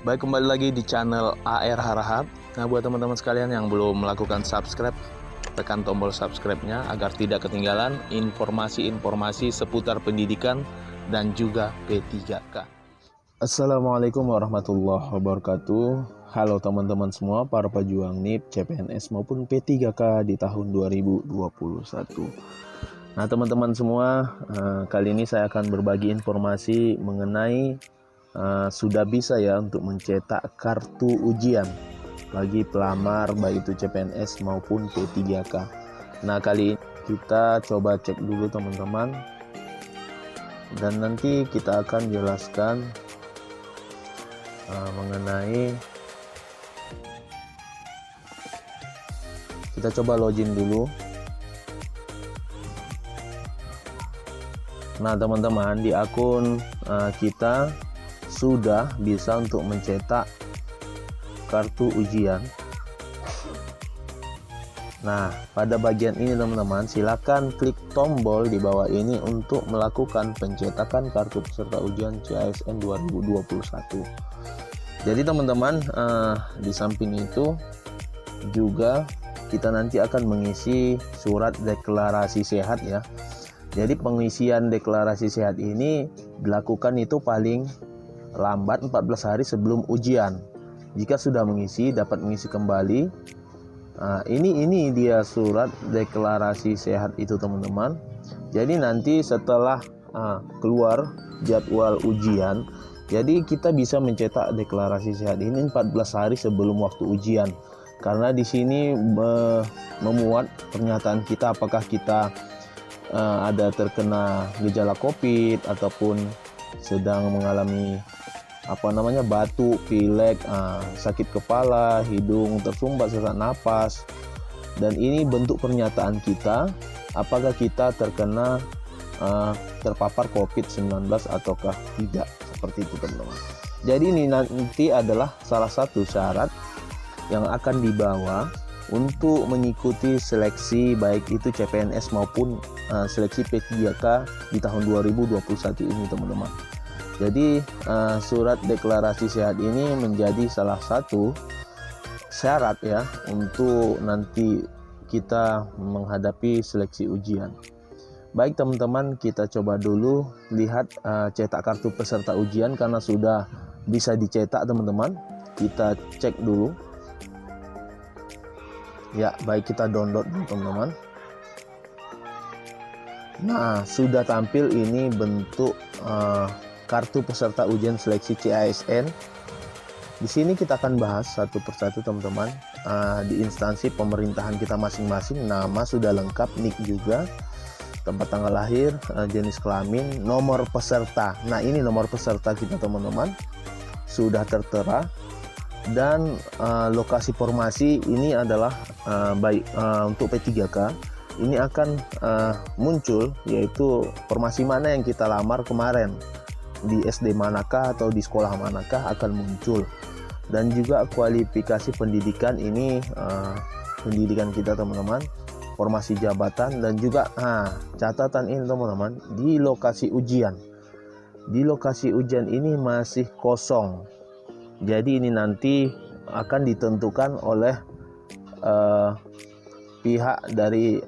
Baik, kembali lagi di channel AR Harahap. Nah, buat teman-teman sekalian yang belum melakukan subscribe, tekan tombol subscribe-nya agar tidak ketinggalan informasi-informasi seputar pendidikan dan juga P3K. Assalamualaikum warahmatullahi wabarakatuh. Halo teman-teman semua, para pejuang NIP, CPNS maupun P3K di tahun 2021. Nah, teman-teman semua, kali ini saya akan berbagi informasi mengenai sudah bisa ya untuk mencetak kartu ujian bagi pelamar baik itu CPNS maupun P3K. Nah, kali ini kita coba cek dulu teman-teman, dan nanti kita akan jelaskan mengenai, kita coba login dulu. Nah teman-teman, di akun kita sudah bisa untuk mencetak kartu ujian. Nah, pada bagian ini teman-teman, silakan klik tombol di bawah ini untuk melakukan pencetakan kartu peserta ujian CASN 2021. Jadi teman-teman, di samping itu juga kita nanti akan mengisi surat deklarasi sehat ya. Jadi pengisian deklarasi sehat ini dilakukan itu paling lambat 14 hari sebelum ujian. Jika sudah mengisi, dapat mengisi kembali. Ini dia surat deklarasi sehat itu teman-teman. Jadi nanti setelah keluar jadwal ujian, jadi kita bisa mencetak deklarasi sehat ini 14 hari sebelum waktu ujian. Karena di sini memuat pernyataan kita apakah kita ada terkena gejala COVID ataupun sedang mengalami batuk, pilek, sakit kepala, hidung tersumbat, sesak napas. Dan ini bentuk pernyataan kita apakah kita terkena terpapar COVID-19 ataukah tidak, seperti itu teman-teman. Jadi ini nanti adalah salah satu syarat yang akan dibawa untuk mengikuti seleksi baik itu CPNS maupun seleksi P3K di tahun 2021 ini teman-teman. Jadi surat deklarasi sehat ini menjadi salah satu syarat ya untuk nanti kita menghadapi seleksi ujian. Baik teman-teman, kita coba dulu lihat cetak kartu peserta ujian karena sudah bisa dicetak teman-teman. Kita cek dulu. Ya, baik, kita download teman-teman. Nah, sudah tampil ini bentuk kartu peserta ujian seleksi CASN. Di sini kita akan bahas satu persatu teman-teman. Di instansi pemerintahan kita masing-masing, nama sudah lengkap, NIK juga, tempat tanggal lahir, jenis kelamin, nomor peserta. Nah, ini nomor peserta kita teman-teman, sudah tertera. Dan lokasi formasi ini adalah baik untuk P3K ini akan muncul, yaitu formasi mana yang kita lamar kemarin, di SD manakah atau di sekolah manakah akan muncul. Dan juga kualifikasi pendidikan ini, pendidikan kita teman-teman, formasi jabatan, dan juga catatan ini teman-teman, di lokasi ujian. Di lokasi ujian ini masih kosong. Jadi ini nanti akan ditentukan oleh pihak dari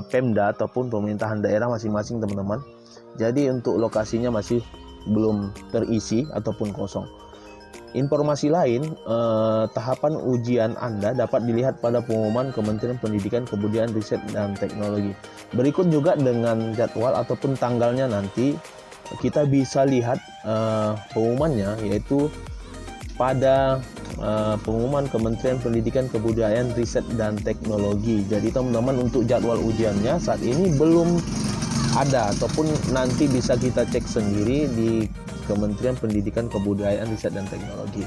Pemda ataupun pemerintahan daerah masing-masing teman-teman. Jadi untuk lokasinya masih belum terisi ataupun kosong. Informasi lain, tahapan ujian Anda dapat dilihat pada pengumuman Kementerian Pendidikan, Kebudayaan, Riset, dan Teknologi. Berikut juga dengan jadwal ataupun tanggalnya nanti kita bisa lihat pengumumannya, yaitu pada pengumuman Kementerian Pendidikan, Kebudayaan, Riset, dan Teknologi. Jadi teman-teman, untuk jadwal ujiannya saat ini belum ada, ataupun nanti bisa kita cek sendiri di Kementerian Pendidikan, Kebudayaan, Riset, dan Teknologi.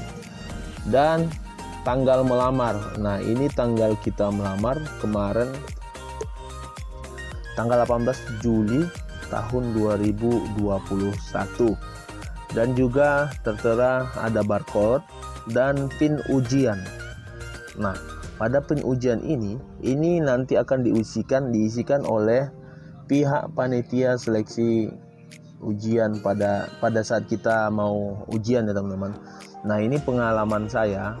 Dan tanggal melamar, nah ini tanggal kita melamar kemarin, tanggal 18 Juli tahun 2021. Dan juga tertera ada barcode dan pin ujian. Nah, pada pin ujian ini nanti akan diisikan oleh pihak panitia seleksi ujian pada saat kita mau ujian ya teman-teman. Nah, ini pengalaman saya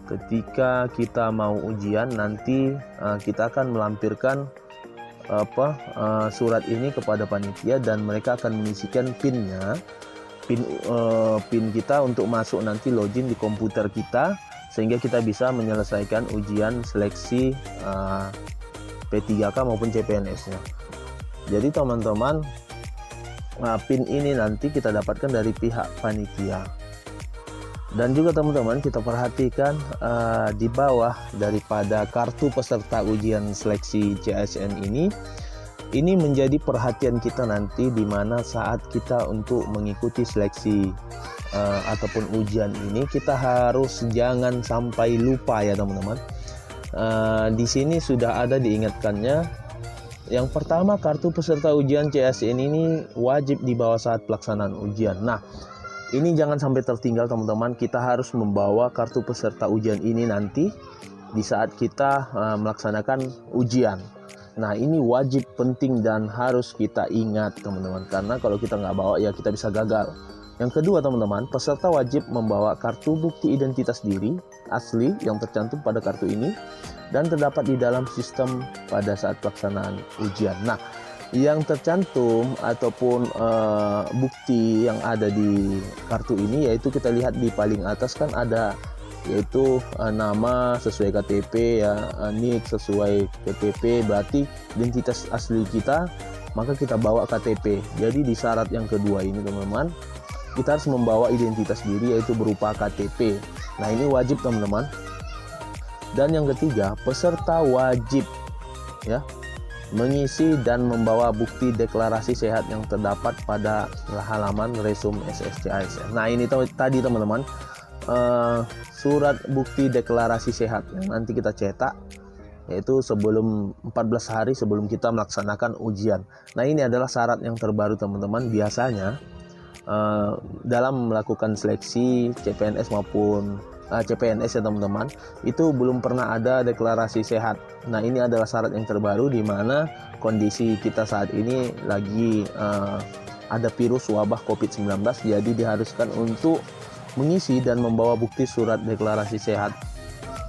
ketika kita mau ujian nanti kita akan melampirkan surat ini kepada panitia dan mereka akan mengisikan PIN-nya, PIN kita untuk masuk nanti login di komputer kita sehingga kita bisa menyelesaikan ujian seleksi P3K maupun CPNS-nya. Jadi teman-teman, PIN ini nanti kita dapatkan dari pihak panitia. Dan juga teman-teman, kita perhatikan di bawah daripada kartu peserta ujian seleksi CASN ini menjadi perhatian kita nanti di mana saat kita untuk mengikuti seleksi ataupun ujian ini, kita harus jangan sampai lupa ya teman-teman. Di sini sudah ada diingatkannya. Yang pertama, kartu peserta ujian CASN ini wajib dibawa saat pelaksanaan ujian. Nah, ini jangan sampai tertinggal teman-teman, kita harus membawa kartu peserta ujian ini nanti di saat kita melaksanakan ujian. Nah, ini wajib, penting, dan harus kita ingat teman-teman, karena kalau kita nggak bawa ya kita bisa gagal. Yang kedua teman-teman, peserta wajib membawa kartu bukti identitas diri asli yang tercantum pada kartu ini dan terdapat di dalam sistem pada saat pelaksanaan ujian. Nah, yang tercantum ataupun bukti yang ada di kartu ini yaitu kita lihat di paling atas kan ada yaitu nama sesuai KTP ya, NIK sesuai KTP, berarti identitas asli kita, maka kita bawa KTP. Jadi di syarat yang kedua ini teman-teman, kita harus membawa identitas diri yaitu berupa KTP. Nah, ini wajib teman-teman. Dan yang ketiga, peserta wajib ya mengisi dan membawa bukti deklarasi sehat yang terdapat pada halaman resume SSCASN. Nah, ini tadi teman-teman, surat bukti deklarasi sehat yang nanti kita cetak yaitu sebelum 14 hari sebelum kita melaksanakan ujian. Nah, ini adalah syarat yang terbaru teman-teman. Biasanya dalam melakukan seleksi CPNS maupun CPNS ya teman-teman, itu belum pernah ada deklarasi sehat. Nah, ini adalah syarat yang terbaru di mana kondisi kita saat ini lagi ada virus wabah COVID-19, jadi diharuskan untuk mengisi dan membawa bukti surat deklarasi sehat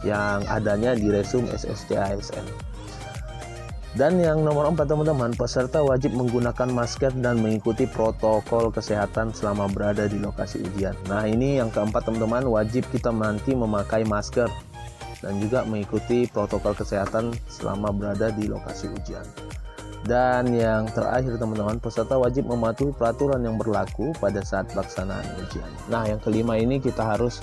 yang adanya di resume SSCASN. Dan yang nomor 4 teman-teman, peserta wajib menggunakan masker dan mengikuti protokol kesehatan selama berada di lokasi ujian. Nah, ini yang keempat teman-teman, wajib kita nanti memakai masker dan juga mengikuti protokol kesehatan selama berada di lokasi ujian. Dan yang terakhir teman-teman, peserta wajib mematuhi peraturan yang berlaku pada saat pelaksanaan ujian. Nah, yang kelima ini kita harus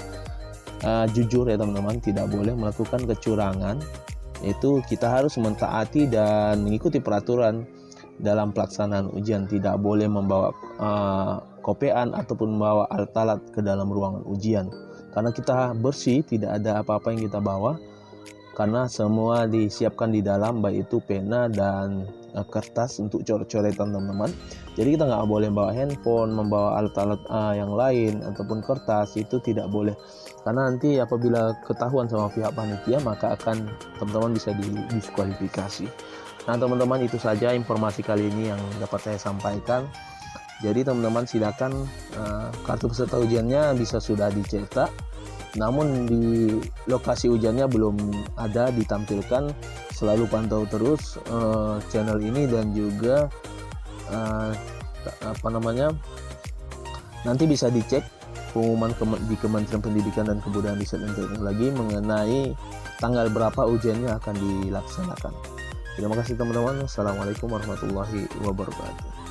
jujur ya teman-teman, tidak boleh melakukan kecurangan. Itu kita harus mentaati dan mengikuti peraturan dalam pelaksanaan ujian. Tidak boleh membawa kopean ataupun membawa alat-alat ke dalam ruangan ujian, karena kita bersih, tidak ada apa-apa yang kita bawa, karena semua disiapkan di dalam, baik itu pena dan kertas untuk coret-coretan teman-teman. Jadi kita nggak boleh bawa handphone, membawa alat-alat yang lain ataupun kertas, itu tidak boleh, karena nanti apabila ketahuan sama pihak panitia maka akan teman-teman bisa didiskualifikasi. Nah teman-teman, itu saja informasi kali ini yang dapat saya sampaikan. Jadi teman-teman silakan, kartu peserta ujiannya bisa sudah dicetak, namun di lokasi ujiannya belum ada ditampilkan. Selalu pantau terus channel ini dan juga nanti bisa dicek pengumuman di Kementerian Pendidikan dan Kebudayaan Riset dan Teknologi mengenai tanggal berapa ujiannya akan dilaksanakan. Terima kasih teman-teman. Assalamualaikum warahmatullahi wabarakatuh.